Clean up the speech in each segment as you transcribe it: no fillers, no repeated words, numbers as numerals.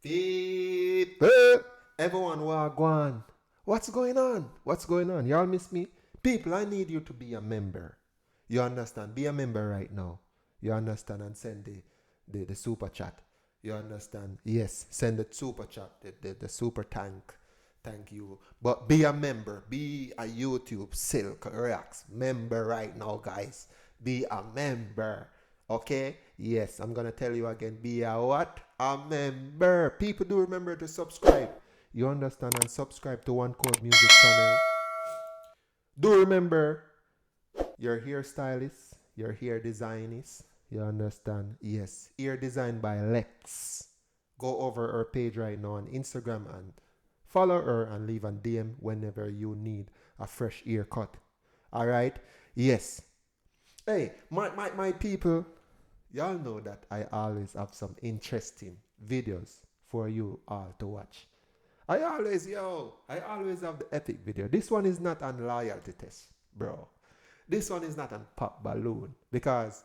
People, everyone wagwan. What's going on? What's going on? Y'all miss me? People, I need you to be a member. You understand? Be a member right now. You understand? And send the super chat. You understand? Yes, send the super chat, the super thank you. But be a member. Be a YouTube Silk Reacts member right now, guys. Be a member. Okay? Yes, I'm going to tell you again. Be a what? A member. People do remember to subscribe. You understand? And subscribe to One Code Music channel. Do remember, your hairstylist, your hair designist. You understand? Yes. Hair designed by Lex. Go over her page right now on Instagram and follow her and leave a DM whenever you need a fresh haircut. Alright? Yes. Hey, my people, y'all know that I always have some interesting videos for you all to watch. I always have the epic video. This one is not on loyalty test, bro. This one is not on pop balloon because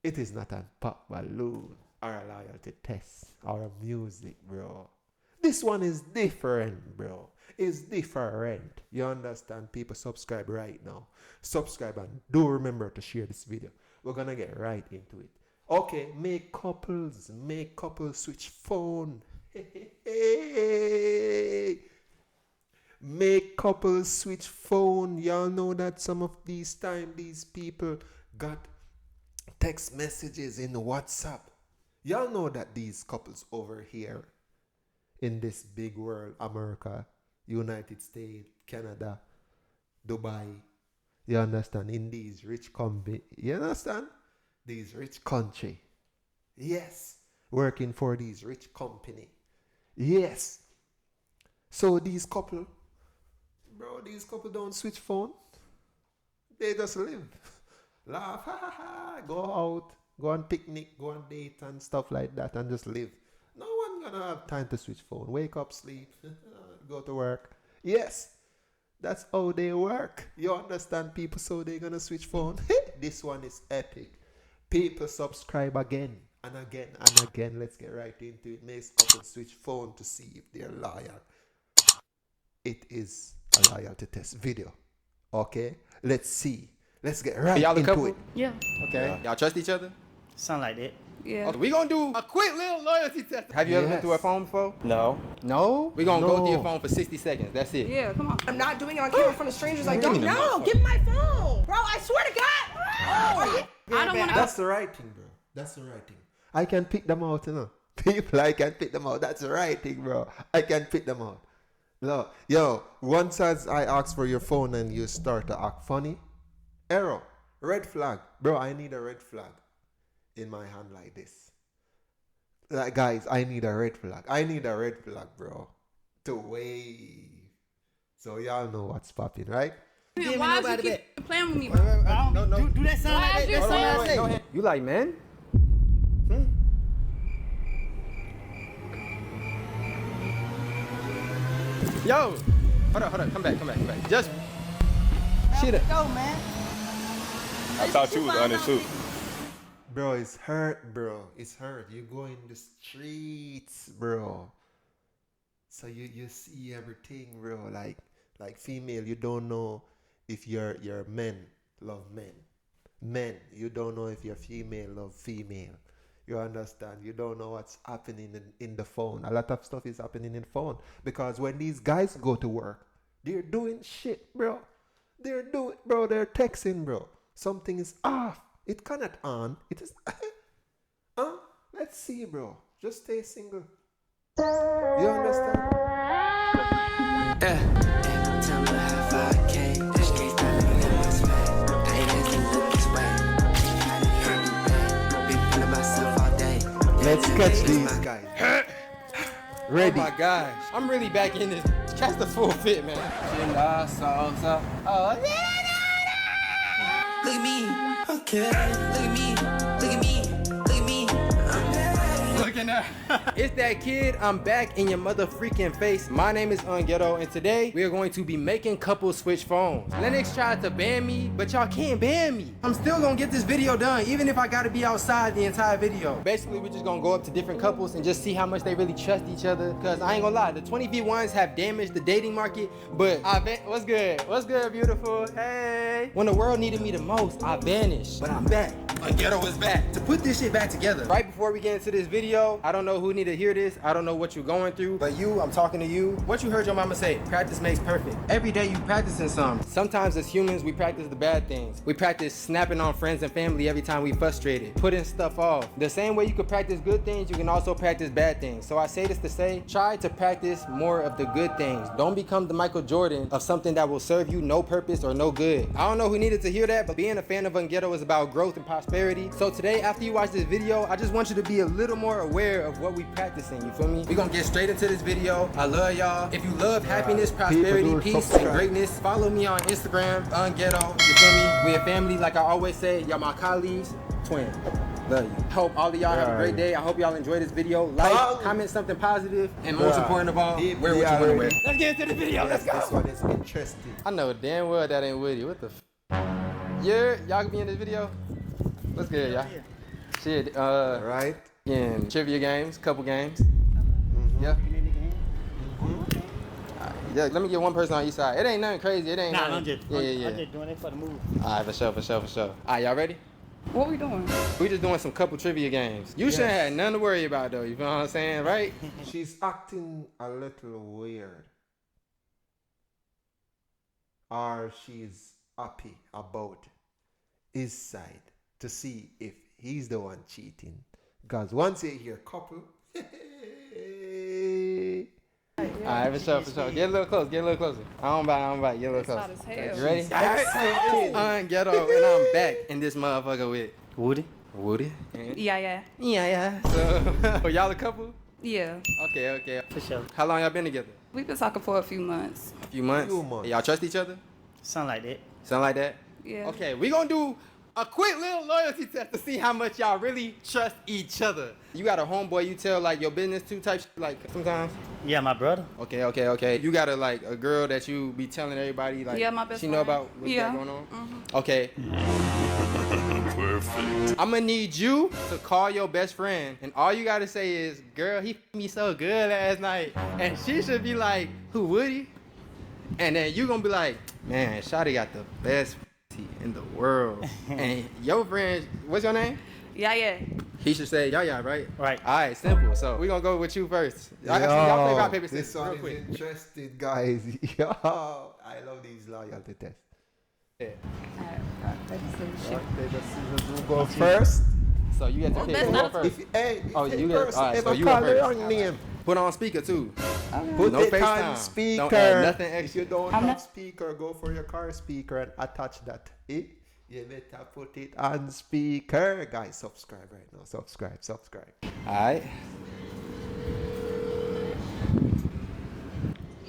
it is not on pop balloon or a loyalty test or a music, bro. This one is different, bro. It's different. You understand? People, subscribe right now. Subscribe and do remember to share this video. We're gonna get right into it. Okay, make couples switch phone. Hey. Make couples switch phone. Y'all know that some of these people got text messages in WhatsApp. Y'all know that these couples over here in this big world, America, United States, Canada, Dubai, you understand, in these rich you understand? These rich country. Yes. Working for these rich company. Yes. So these couple don't switch phone. They just live. Laugh, ha ha ha, go out, go on picnic, go on date and stuff like that and just live. No one gonna have time to switch phone. Wake up, sleep, go to work. Yes. That's how they work. You understand, people? So they're gonna switch phone. This one is epic. People, subscribe again and again and again. Let's get right into it. Make couple switch phone to see if they're loyal. It is a loyalty test video. Okay? Let's see. Let's get right y'all into couple? it. Yeah. Okay? Y'all trust each other? Sound like that. Yeah. Okay, we gonna do a quick little loyalty test. Have you ever been through a phone before? No. No? We gonna go through your No. phone for 60 seconds. That's it. Yeah, come on. I'm not doing it on camera in front of strangers. I Give don't me the know. motherfucker. Give me my phone. Bro, I swear to God. I don't want to That's the right thing, bro. That's the right thing. I can pick them out, you know. People, I can pick them out. That's the right thing, bro. I can pick them out. No, yo, once as I ask for your phone and you start to act funny, error, red flag. Bro, I need a red flag in my hand like this. Like, guys, I need a red flag. I need a red flag, bro, to wave. So y'all know what's popping, right? Why is you keep playing with me, bro? No. Do that sound Why like is you that? saying That's what I that? say. You like men? Yo! Hold on. Come back. Just shit up. Go, man. I thought you was understood. Bro, it's hurt, bro. It's hurt. You go in the streets, bro. So you see everything, bro. Like female, you don't know if your men love men. Men, you don't know if your female love female. You understand? You don't know what's happening in the phone. A lot of stuff is happening in the phone. Because when these guys go to work, they're doing shit, bro. They're texting, bro. Something is off. It cannot on. It is. Let's see, bro. Just stay single. You understand? Tell me how far I came. The streets not living in my swag. I ain't asking look this way. Been feeling myself all day. Let's catch these guys. Ready? Oh my gosh. I'm really back in this. Catch the full fit, man. Oh, Look at me, okay. Look at me, look at me, look at me. I'm bad. look freaking out. It's that kid. I'm back in your mother freaking face. My name is Ghetto, and today we are going to be making couples switch phones. Lennox tried to ban me, but y'all can't ban me. I'm still gonna get this video done, even if I gotta be outside the entire video. Basically, we're just gonna go up to different couples and just see how much they really trust each other. Cause I ain't gonna lie, the 20v1s have damaged the dating market, but I bet, what's good? What's good, beautiful? Hey. When the world needed me the most, I vanished, but I'm back. Ghetto is back to put this shit back together. Right before we get into this video, I don't know who need to hear this. I don't know what you're going through, but you, I'm talking to you. What you heard your mama say, practice makes perfect. Every day you practicing something. Sometimes as humans, we practice the bad things. We practice snapping on friends and family every time we frustrated, putting stuff off. The same way you can practice good things, you can also practice bad things. So I say this to say, try to practice more of the good things. Don't become the Michael Jordan of something that will serve you no purpose or no good. I don't know who needed to hear that, but being a fan of Ghetto is about growth and prosperity. So today, after you watch this video, I just want you to be a little more aware of what we practicing, you feel me? We're gonna get straight into this video. I love y'all. If you love happiness, prosperity, peace, and greatness, follow me on Instagram, Ghetto, you feel me? We a family, like I always say, y'all my colleagues, twin. Love you. Hope all of y'all have a great day. I hope y'all enjoy this video. Like, comment something positive, and most important of all, wear what you want to wear. Let's get into the video. Let's go. This one is interesting. I know damn well that ain't Woody. What the yeah, y'all can be in this video? What's good, y'all? Shit, Right? in trivia games, couple games. Yeah. Yeah, let me get one person on each side. It ain't nothing crazy. It ain't Nah, nothing. I'm just, Yeah. I'm just doing it for the move. Alright, for sure. Alright, y'all ready? What we doing? We just doing some couple trivia games. You shouldn't have nothing to worry about though, you feel what I'm saying, right? She's acting a little weird. Or she's happy about his side to see if he's the one cheating. Because once you hear couple, Alright, for sure. Get a little closer. I don't bite. Get a little Hot closer. as hell. You ready? excited. I'm Ghetto, and I'm back in this motherfucker with Woody? Woody. Yeah. So, y'all a couple? Yeah. Okay. For sure. How long y'all been together? We've been talking for a few months. A few months. Y'all trust each other? Something like that. Something like that? Yeah. Okay, we gonna do a quick little loyalty test to see how much y'all really trust each other. You got a homeboy you tell like your business to type shit, like sometimes? Yeah, my brother. Okay. You got a girl that you be telling everybody like Yeah, my best she know friend. about what's Yeah. going on? Mm-hmm. Okay. Perfect. I'm gonna need you to call your best friend, and all you gotta say is, "Girl, he f***ed me so good last night," and she should be like, "Who would he?" And then you gonna be like, "Man, Shawty got the best in the world." And your friend, what's your name? Yeah. He should say, "Yeah, right?" Right. All right, simple. So we gonna go with you first. Y'all play rock paper This scissors one real is quick. interesting, guys. Yo, I love these loyalty tests. Yeah. Rock, paper, scissors, who go first? So you get to pick. that's Who go not- first? If you the got- person alright, so ever you go call the first. wrong name, Put on speaker too. put No it FaceTime. on speaker. Don't add nothing If extra. you don't I'm have not- speaker, go for your car speaker and attach that. You better put it on speaker. Guys, subscribe right now. Subscribe. All right.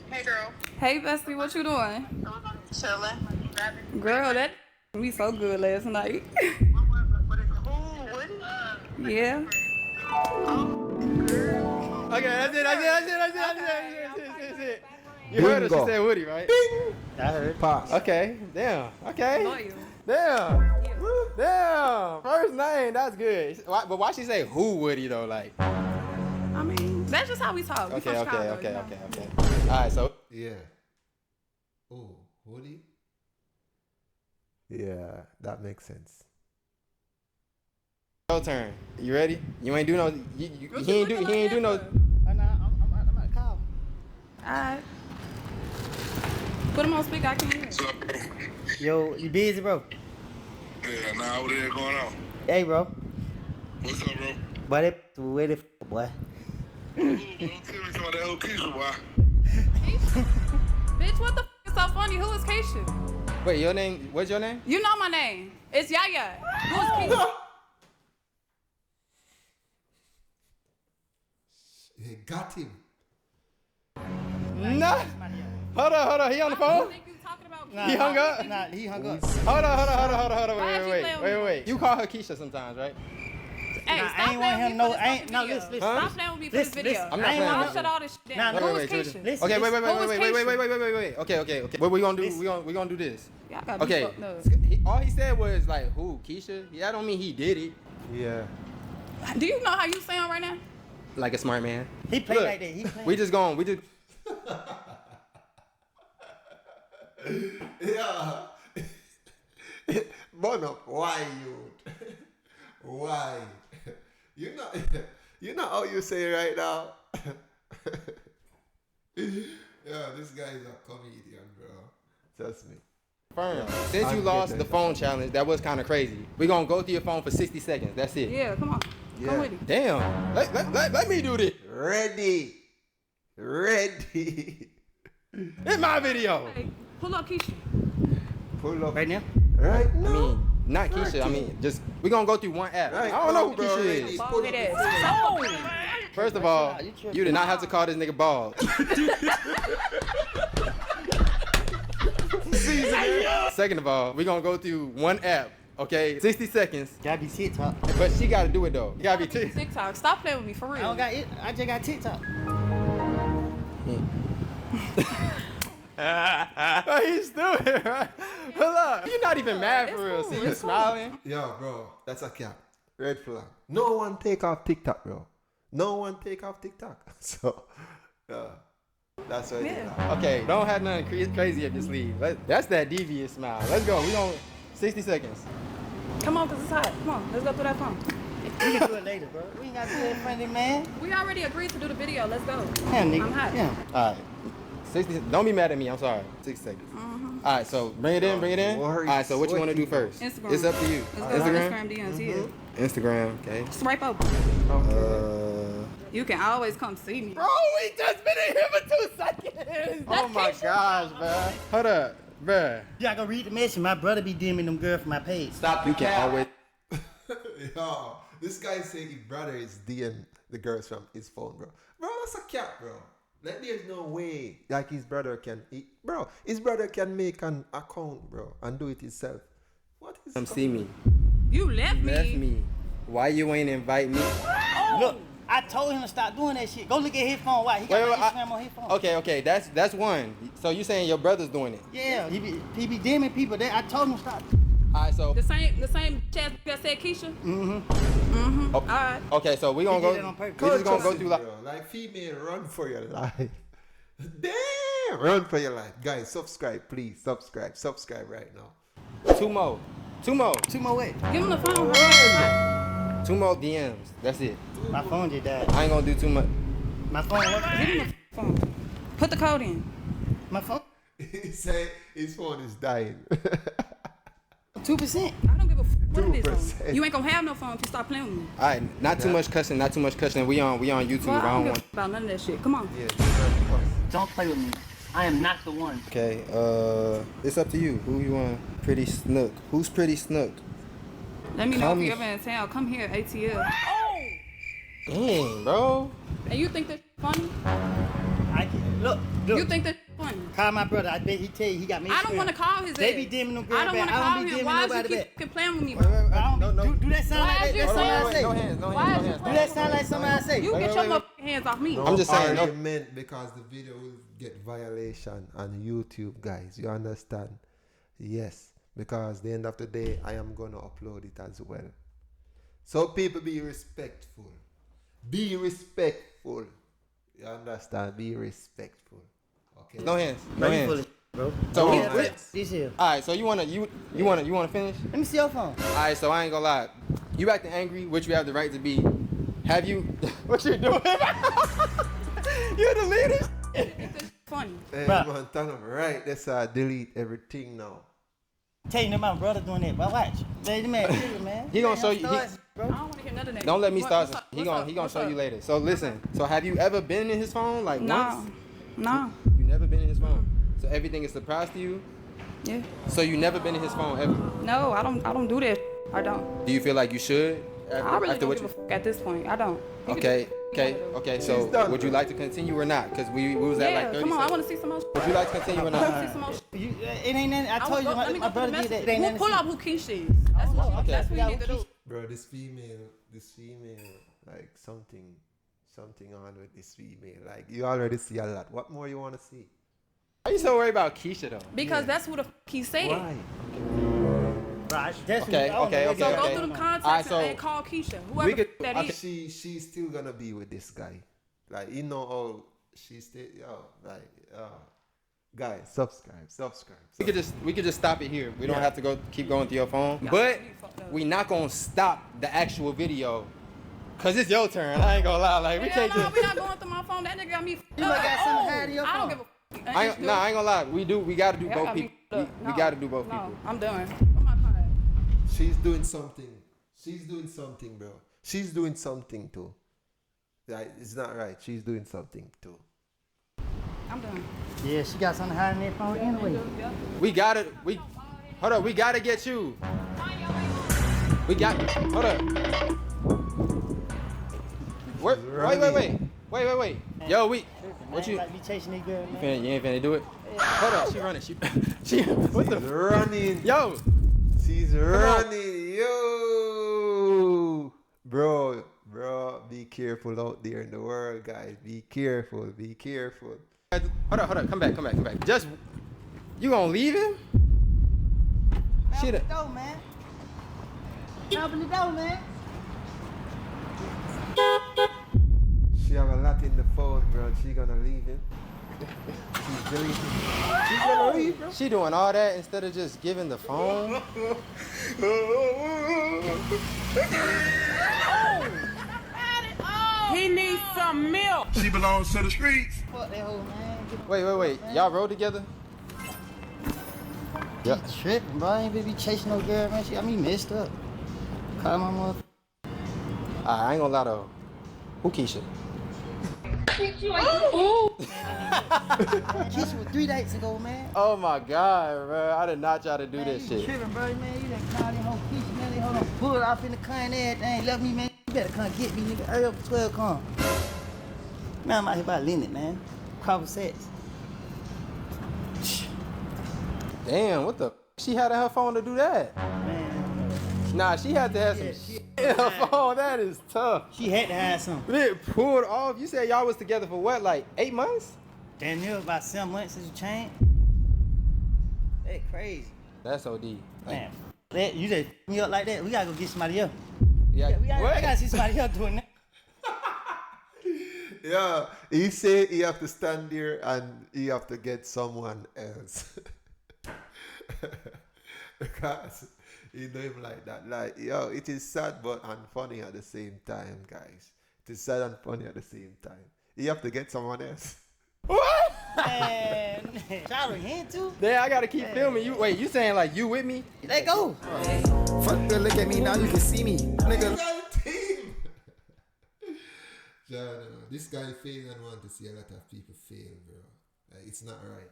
Hey, girl. Hey, bestie, what you doing? Chilling. Girl, that we so good last night. Yeah. Okay, that's it. You heard her, she Bingo. said Woody, right? I heard. Pass. Okay, damn. Okay. Loyal. Damn. First name, that's good. But why she say who Woody though? Like, I mean, that's just how we talk. We okay. from Chicago, you know? All right, so Yeah. Oh, Woody? Yeah, that makes sense. your turn. You ready? You ain't do no. He ain't do no. I'm at call. Alright. Put him on speaker, I can hear. What's up, bro? Yo, you busy, bro? Yeah, nah, what the hell going on? Hey, bro. What's up, bro? Buddy, wait it, boy. Ooh, don't tell me some of that old Keisha, boy. Bitch, what the f is so funny? Who is Keisha? Wait, your name? What's your name? You know my name. It's Yaya. Who is Keisha? He got him. Nah. Hold on. He on the I phone? think you talking about He hung up? Nah, he hung up. Hold on. Why is she playing with Wait. You call her Keisha sometimes, right? Hey, Nah, stop I ain't playing want with him me no. for this I ain't fucking no. video. Listen. Stop playing with me for this Listen, video. listen. I'm not I ain't playing want with I'll shut all this shit Nah, down. no, Who wait, is wait, Keisha? Listen. Okay, wait. Who is Keisha? Okay. What we gonna do? Listen. We gonna do this. Y'all got me Okay. fucked up. All he said was like, who? Keisha? Yeah, I don't mean he did it. Yeah. Do you know how you sound right now? Like a smart man. He played Look, like that. He played. We just. Yeah. Burn up. Why you? Why? You know, you know how you say right now. Yeah, this guy is a comedian, bro. Trust me. Firm. Since you I'm lost getting the it. phone challenge, that was kind of crazy. We gonna go through your phone for 60 seconds. That's it. Yeah, come on. Yeah. Come with it. Damn. Let me do this. Ready. It's my video. Hey, pull up Keisha. Pull up Right now. right I now. mean, not Keisha. I mean, just we gonna go through one app. Right, I don't know who bro, Keisha ready. is. Bald head ass. First of all, You tripping. you did not have to call this nigga bald. Second of all, we gonna go through one app. Okay, 60 seconds. Gotta be TikTok. But she gotta do it though. You gotta be TikTok. Stop playing with me for real. I don't got it. I just got TikTok. Oh, he's still here, right? Hold up. You're not even mad for real. cool, See you it's cool. smiling. Yo, bro, that's a cap. Red flag. No one take off TikTok, bro. No one take off TikTok. So, yeah, that's what it is. Okay, don't have nothing crazy up your sleeve. That's that devious smile. Let's go. We on 60 seconds. Come on, cause it's hot. Come on, let's go through that phone. We can do it later, bro. We ain't got to do it, friendly man. We already agreed to do the video. Let's go. Yeah, nigga. I'm hot. Yeah. All right. 60. Don't be mad at me. I'm sorry. 60 seconds. All right. So bring it in. Bring it in. All Worries. right. So what you want to do first? Instagram. It's up to you. Let's go to Instagram. Instagram DMs. Yeah. Instagram. Okay. Swipe over. You can always come see me. Bro, we just been in here for 2 seconds. Oh my gosh, bro. Hold up, bro. Yeah, I go read the message. My brother be DMing them girl from my page. Stop. You can always. Yo, this guy say his brother is DM the girls from his phone, bro. Bro, that's a cap, bro. Like, there's no way like his brother can bro, his brother can make an account, bro, and do it himself. What is Come see me. You left me. Left me. Why you ain't invite me? Look, I told him to stop doing that shit. Go look at his phone. Why? He got Wait, my wait, Instagram on his phone. Okay. That's one. So you saying your brother's doing it? Yeah, he be DMing people. I told him to stop. All right. So The same chat that said Keisha. oh, All right. okay. So we gonna He go. did it on purpose. We just gonna go through like. bro. Like female, run for your life. Damn, run for your life, guys. Subscribe, please. Subscribe right now. Two more. Two more. Two more ways. Give him the phone. Right? 2 more DMs. That's it. My phone just died. I ain't gonna do too much. My phone working. Give him the phone. Put the code in. My phone. He say his phone is dying. 2%. I don't give a what it is. 2%. You ain't gonna have no phone if you stop playing with me. All right. Not too much cussing. Not too much cussing. We on YouTube. Well, I I don't don't give want. a about none of that shit. Come on. Yeah, Don't play with me. I am not the one. Okay. It's up to you. Who you want? Pretty Snook. Who's Pretty Snook? Let me know Come- if you ever in town. Come here, ATL. Dang, bro. And you think that's funny? I can, look. You think that's funny? Call my brother. I bet he tell you he got me. I don't want to call his They ass. be DMing them I girls don't back. want to I call don't be him. DMing Why is nobody you back. keep playing with me, Wait, bro? wait, wait. I don't No, be, no. do that sound Why like is you that? saying- Somebody say. No hands. No Why hands. is No you hands. Do that sound like somebody say? You Wait, get wait, your wait, motherfucking hands off me. No I'm just saying, no- argument because the video will get violation on YouTube, guys. You understand? Yes, because the end of the day, I am gonna upload it as well. So people, be respectful. Be respectful. You understand? Be respectful. Okay. No hands. No Bro, you hands. full of bro. So No we, hands. This here. all right. So you wanna finish? Let me see your phone. All right. So I ain't gonna lie. You acting angry, which you have the right to be. Have you? What you doing? You deleted. It's funny. Hey, Bruh. man, tell them right. Let's delete everything now. Tell you that my brother doing that, but watch. Lady man, chill, man. He gonna Man, show I'm you- starting, I bro. don't want to hear none of that. Don't let me start. What's up? He What's gonna up? he gonna What's show up? you later. So listen. So have you ever been in his phone like No. once? No. You never been in his phone. So everything is a surprise to you. Yeah. So you never been in his phone ever. No, I don't do that. I don't. Do you feel like you should? I really after don't what give a you? fuck at this point. I don't. You can Okay. do Okay. whatever. Okay. So She's done, would you bro. like to continue or not? Because we was at Yeah, like 30 come on. I seconds. want to see some more. Would you like to continue or I want not? to see some more. You, it ain't nothing. I told you Let me my go through the brother did that. message. It ain't nothing. Pull to up see. who Keisha is. That's what Okay. you need to do. Bro, this female this female, like something on with this female. Like you already see a lot. What more you want to see? Why you so worried about Keisha though? Because that's what the he said. Why? Right, Okay. So go Okay. through the contacts Alright, so and call Keisha. Whoever we could- that is. She's still gonna be with this guy. Like you know, oh, she's still guys, subscribe. We could just stop it here. We don't have to keep going through your phone. But we not gonna stop the actual video. Cause it's your turn. I ain't gonna lie. Like we Hell can't no, just. we not going through my phone. That nigga got me. You might got something to hide in your I don't phone. give a. I ain't gonna lie. We gotta do Y'all both got me people. fucked up. We gotta do both No, people. I'm done. Where my card at? She's doing something. Bro. She's doing something too. Like, it's not right. She's doing something too. I'm done. Yeah, she got something hiding in that phone anyway. Hold up. We gotta get you. Hold up. Wait. Yo, what you? Like, be chasing these girls, man. You ain't finna do it? Hold up. She running. She. What the? Running. Yo. She's running. Yo. Bro, be careful out there in the world, guys. Be careful. Hold up. Come back. Just. You gonna leave him? Open the door, man. Open the door, man. She have a lot in the phone, bro. She gonna leave him. She's deleting. She's gonna leave, bro. She doing all that instead of just giving the phone. He needs some milk. She belongs to the streets. Fuck that hoe, man. Wait. Y'all rode together? Yeah. Tripping, bro. I ain't be chasing no girl, man. She got me messed up. Call my mother. I ain't gonna lie though. Who Keisha? Keisha was 3 days ago, man. Oh my god, bro. I did not try to do Man, this you shit. tripping, bro, man. You done called in whole Keisha, man. They hold on, pull it off in the car and everything. Left me, man. You better come get me, nigga. Hurry up, 12 come. Man, I'm out here by Leonard, man. Crawford Sets. Damn, what the? She had her phone to do that. Man, Nah, she had to have some shit in her phone. That is tough. she had to have something. It pulled off. You said y'all was together for what, like 8 months? Damn near about 7 months since you changed. That crazy. That's OD. Like, Man, that, you just me up like that. We gotta go get somebody else. yeah, I gotta see somebody else doing that. Yeah, he say he have to stand there and he have to get someone else. Because he know him like that. Like, yo, it is sad but and funny at the same time, guys. It is sad and funny at the same time. You have to get someone else. What? Man, y'all hint too? Damn, I gotta keep filming you. Wait, you saying like you with me? Let go. Fuck good, look at me now, you can see me. Nigga. Team. John, this guy fail and want to see a lot of people fail, bro. Like, it's not right.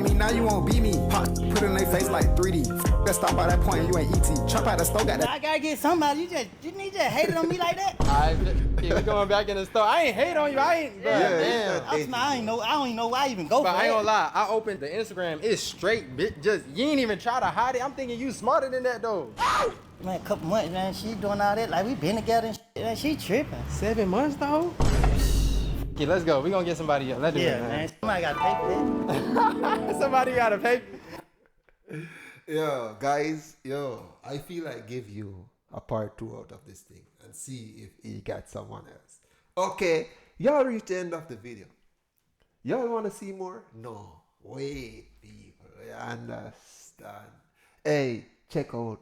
Me now you won't beat me. Pop, put it in their face like 3D. Let's stop by that point, you ain't ET. Chop out the stove, got that. I gotta get somebody. You just hated on me like that? Alright, we going back in the store. I ain't hate on you. I ain't, bro. Yeah, Damn. it's not- I don't even know why I even go But for I ain't that. gonna lie, I opened the Instagram. It's straight, bitch. Just you ain't even try to hide it. I'm thinking you smarter than that though. Man, a couple months, man. She doing all that. Like, we been together and shit. Man, she tripping. 7 months though. Okay, let's go. We gonna get somebody else. Let's do Yeah, it, man. Somebody gotta pay for that. Somebody gotta pay. Yo, guys, I feel like give you a part 2 out of this thing and see if he got someone else. Okay, y'all reached the end of the video. Y'all want to see more? No. Wait, people. You understand? Hey, check out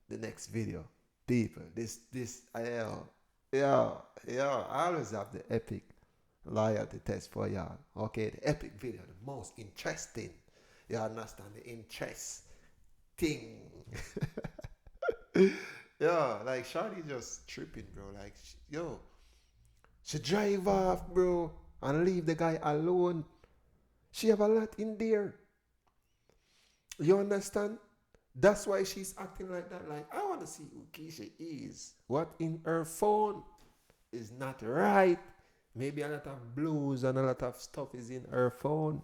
the next video. People, I always have the epic loyalty test for y'all. Okay, the epic video, the most interesting. You understand the interest thing. Yo, like Shawty just tripping, bro. Like, she drive off, bro, and leave the guy alone. She have a lot in there. You understand? That's why she's acting like that. Like, I want to see who Keisha is. What in her phone is not right. Maybe a lot of blues and a lot of stuff is in her phone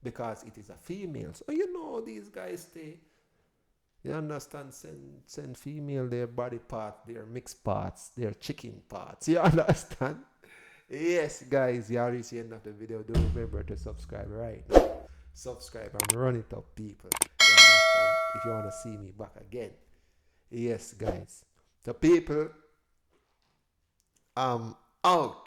because it is a female. So you know these guys stay You understand? Send female their body part, their mixed parts, their chicken parts. You understand? Yes, guys, you already see the end of the video. Do remember to subscribe right now. Subscribe and run it up, people. You understand? If you want to see me back again. Yes, guys. The people, out.